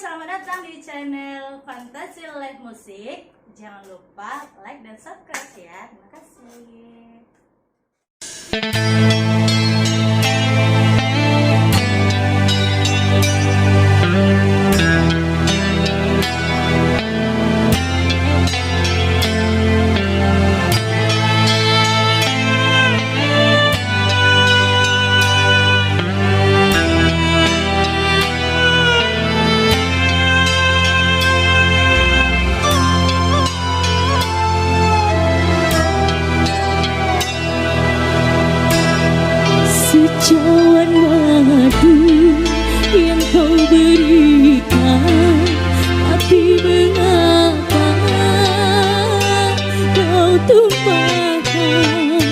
selamat datang di channel Fantasi Live Musik. Jangan lupa like dan subscribe ya. Terima kasih. Secawan madu yang kau berikan, tapi mengapa kau tumpahkan?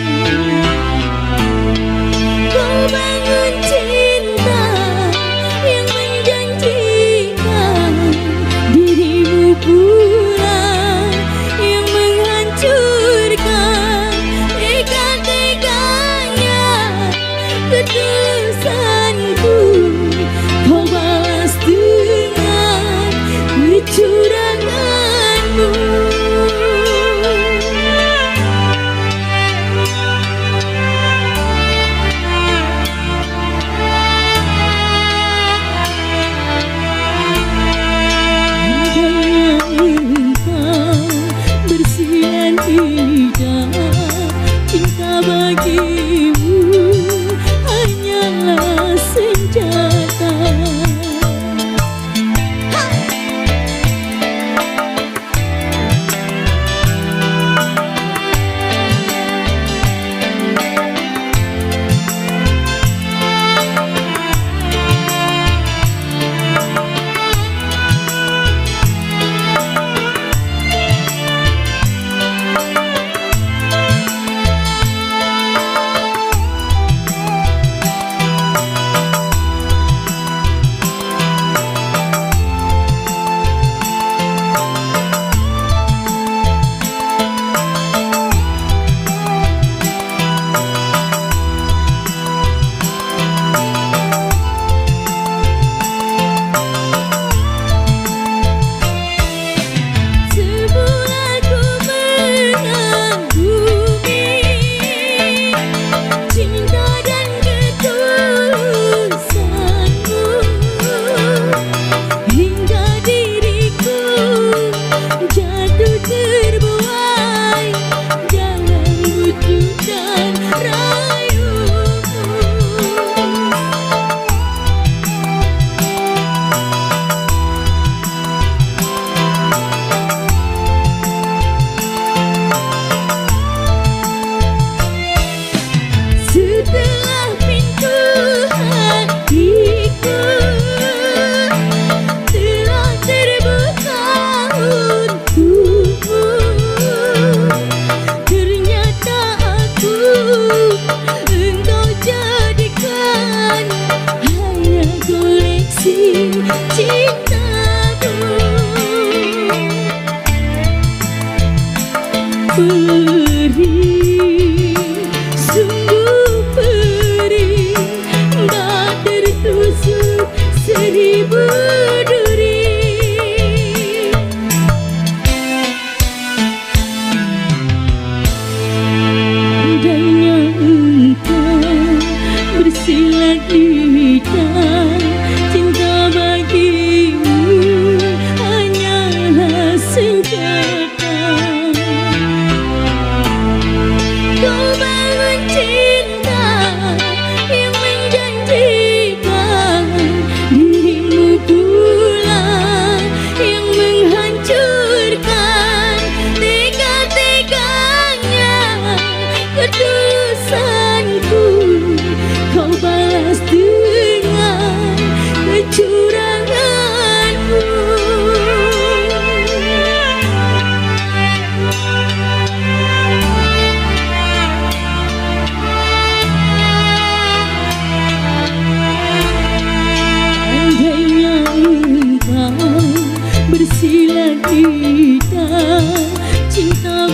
Kau bangun cinta yang menjanjikan, dirimu pula yang menghancurkan. Tega-teganya ketulusanku kau balas dengan kecuranganmu. Indahnya engkau bersihan indah, cinta bagimu hanyalah senjata. Perih, sungguh perih, tak tertusuk 1000 duri. Indahnya engkau bersilat lidah, cinta bagimu hanyalah senjata. Kau bangun cinta yang menjanjikan, dirimu pula yang menghancurkan. Tega-teganya ketulusanku kau balas dengan kecuranganmu. Bersilat lidah, cinta